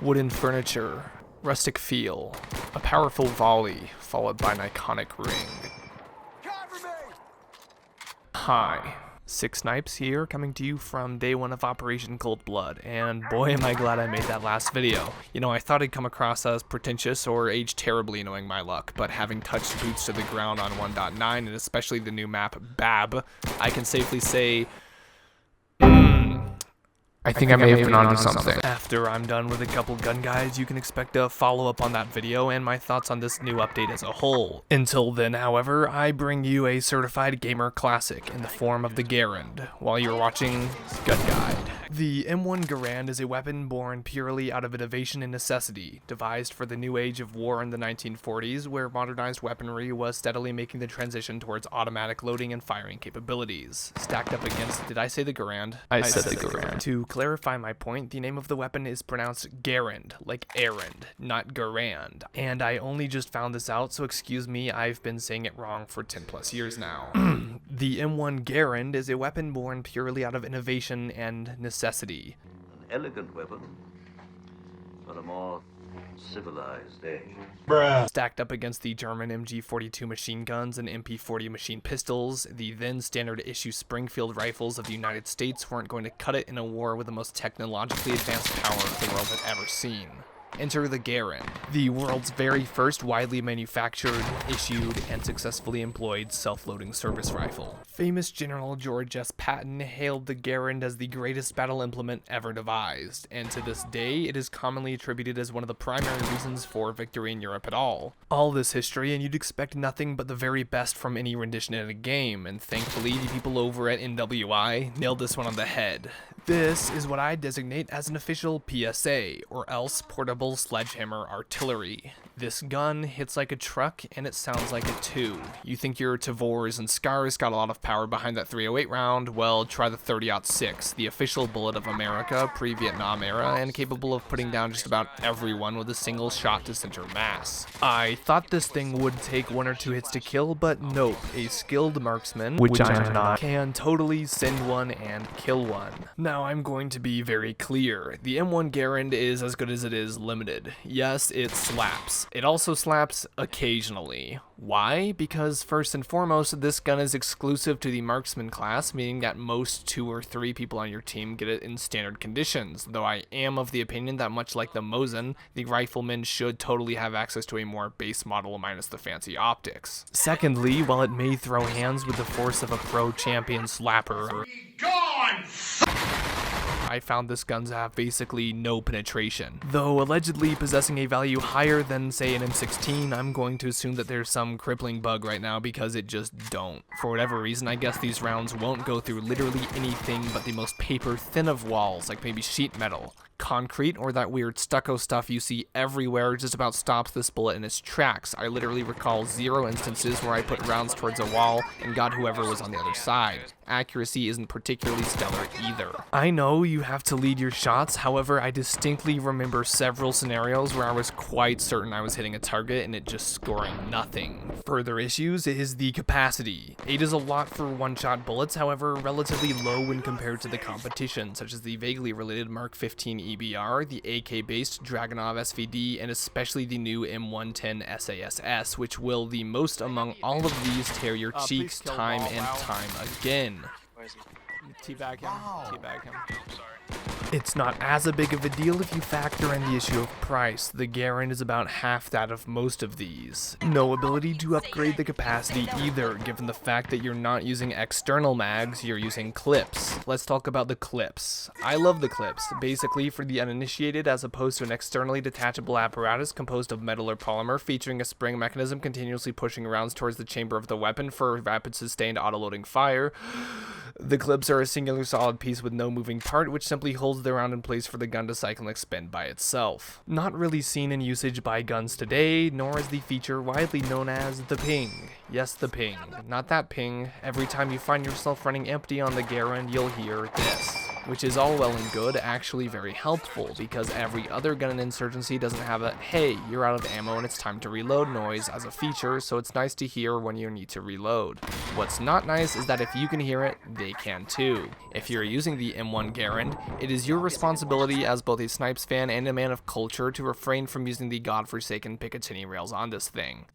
Wooden furniture, rustic feel, a powerful volley, followed by an iconic ring. Hi, Snipes here, coming to you from day one of Operation Cold Blood, and boy am I glad I made that last video. You know, I thought I'd come across as pretentious or age terribly knowing my luck, but having touched boots to the ground on 1.9, and especially the new map, BAB, I can safely say, I think I may have been onto something. After I'm done with a couple gun guides, you can expect a follow-up on that video and my thoughts on this new update as a whole. Until then, however, I bring you a certified gamer classic in the form of the Garand, while you're watching Gun Guide. The M1 Garand is a weapon born purely out of innovation and necessity, devised for the new age of war in the 1940s, where modernized weaponry was steadily making the transition towards automatic loading and firing capabilities. Stacked up against, did I say the Garand? I said the Garand. To clarify my point, the name of the weapon is pronounced Garand, like errand, not Garand. And I only just found this out, so excuse me, I've been saying it wrong for 10 plus years now. The M1 Garand is a weapon born purely out of innovation and necessity. An elegant weapon, but a more civilized age. Stacked up against the German MG42 machine guns and MP40 machine pistols, the then standard issue Springfield rifles of the United States weren't going to cut it in a war with the most technologically advanced power the world had ever seen. Enter the Garand, the world's very first widely manufactured, issued, and successfully employed self-loading service rifle. Famous General George S. Patton hailed the Garand as the greatest battle implement ever devised, and to this day it is commonly attributed as one of the primary reasons for victory in Europe at all. All this history, and you'd expect nothing but the very best from any rendition in a game, and thankfully the people over at NWI nailed this one on the head. This is what I designate as an official PSA, or else portable sledgehammer artillery. This gun hits like a truck and it sounds like a 2. You think your Tavors and Scars got a lot of power behind that 308 round? Well, try the 30-06, the official bullet of America pre-Vietnam era, and capable of putting down just about everyone with a single shot to center mass. I thought this thing would take 1 or 2 hits to kill, but nope, a skilled marksman, which I am not, can totally send one and kill one. Now I'm going to be very clear, the M1 Garand is as good as it is limited. Yes, it slaps. It also slaps occasionally. Why? Because first and foremost, this gun is exclusive to the marksman class, meaning that most 2 or 3 people on your team get it in standard conditions, though I am of the opinion that much like the Mosin, the rifleman should totally have access to a more base model minus the fancy optics. Secondly, while it may throw hands with the force of a pro champion slapper, I found this gun to have basically no penetration. Though allegedly possessing a value higher than, say, an M16, I'm going to assume that there's some crippling bug right now because it just don't. For whatever reason, I guess these rounds won't go through literally anything but the most paper thin of walls, like maybe sheet metal. Concrete, or that weird stucco stuff you see everywhere, just about stops this bullet in its tracks. I literally recall 0 instances where I put rounds towards a wall and got whoever was on the other side. Accuracy isn't particularly stellar either. I know you have to lead your shots, however, I distinctly remember several scenarios where I was quite certain I was hitting a target and it just scoring nothing. Further issues is the capacity. 8 is a lot for one-shot bullets, however, relatively low when compared to the competition, such as the vaguely related Mark 15 EBR, the AK-based Dragunov SVD, and especially the new M110 SASS, which will the most among all of these tear your cheeks time and time again. Where is he? Teabag him. Teabag him. It's not as a big of a deal if you factor in the issue of price. The Garand is about half that of most of these. No ability to upgrade the capacity either, given the fact that you're not using external mags, you're using clips. Let's talk about the clips. I love the clips. Basically, for the uninitiated, as opposed to an externally detachable apparatus composed of metal or polymer, featuring a spring mechanism continuously pushing rounds towards the chamber of the weapon for rapid sustained autoloading fire. The clips are a singular solid piece with no moving part, which simply holds the round in place for the gun to cycle and expend by itself. Not really seen in usage by guns today, nor is the feature widely known as the ping. Yes, the ping. Not that ping. Every time you find yourself running empty on the Garand, you'll hear this. which is all well and good, actually very helpful, because every other gun in Insurgency doesn't have a "hey, you're out of ammo and it's time to reload" noise as a feature, so it's nice to hear when you need to reload. What's not nice is that if you can hear it, they can too. If you're using the M1 Garand, it is your responsibility as both a Snipes fan and a man of culture to refrain from using the godforsaken Picatinny rails on this thing.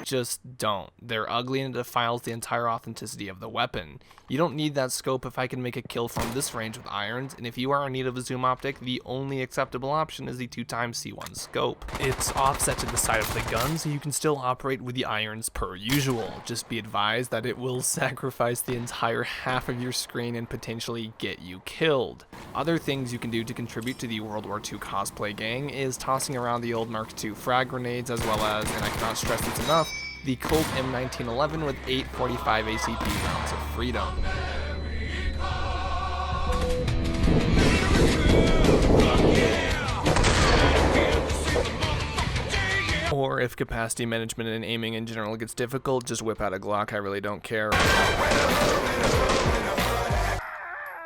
Just don't. They're ugly and it defiles the entire authenticity of the weapon. You don't need that scope if I can make a kill from this range with irons, and if you are in need of a zoom optic, the only acceptable option is the 2xC1 scope. It's offset to the side of the gun, so you can still operate with the irons per usual. Just be advised that it will sacrifice the entire half of your screen and potentially get you killed. Other things you can do to contribute to the World War II cosplay gang is tossing around the old Mark II frag grenades, as well as, and I cannot stress this enough, the Colt M1911 with 845 ACP rounds of freedom. Or if capacity management and aiming in general gets difficult, just whip out a Glock, I really don't care.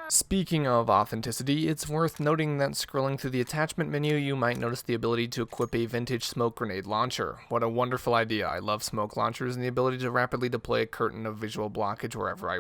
Speaking of authenticity, it's worth noting that scrolling through the attachment menu, you might notice the ability to equip a vintage smoke grenade launcher. What a wonderful idea. I love smoke launchers and the ability to rapidly deploy a curtain of visual blockage wherever I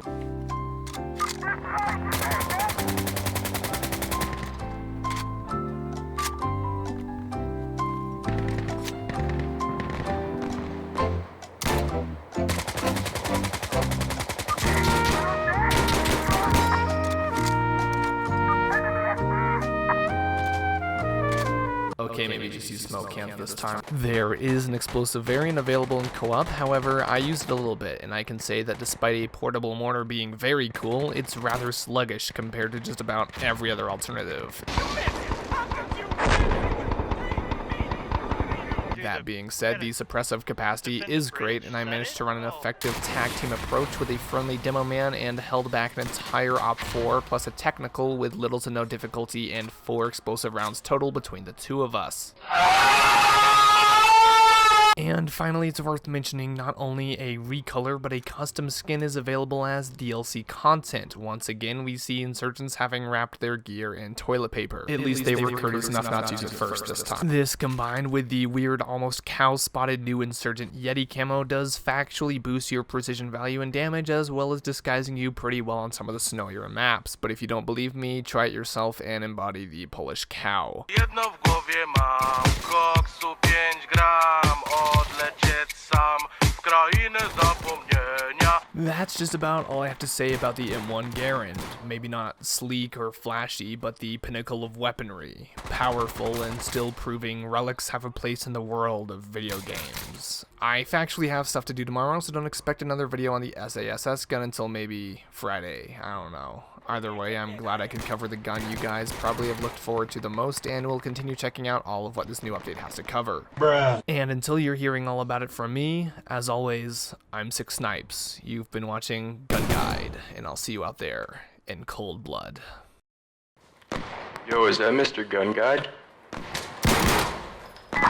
Okay, maybe just use smoke camp this time. There is an explosive variant available in co-op, however, I used it a little bit, and I can say that despite a portable mortar being very cool, it's rather sluggish compared to just about every other alternative. That being said, the suppressive capacity is great, and I managed to run an effective tag team approach with a friendly demo man and held back an entire OP4 plus a technical with little to no difficulty and 4 explosive rounds total between the two of us. And finally, it's worth mentioning not only a recolor, but a custom skin is available as DLC content. Once again, we see insurgents having wrapped their gear in toilet paper. At least they were courteous enough not to use it first this time. This, combined with the weird, almost cow-spotted new insurgent Yeti camo, does factually boost your precision value and damage, as well as disguising you pretty well on some of the snowier maps. But if you don't believe me, try it yourself and embody the Polish cow. That's just about all I have to say about the M1 Garand. Maybe not sleek or flashy, but the pinnacle of weaponry. Powerful and still proving relics have a place in the world of video games. I factually have stuff to do tomorrow, so don't expect another video on the SASS gun until maybe Friday. I don't know. Either way, I'm glad I could cover the gun you guys probably have looked forward to the most, and will continue checking out all of what this new update has to cover. Bruh. And until you're hearing all about it from me, as always, I'm Snipes. You've been watching Gun Guide, and I'll see you out there in cold blood. Yo, is that Mr. Gun Guide?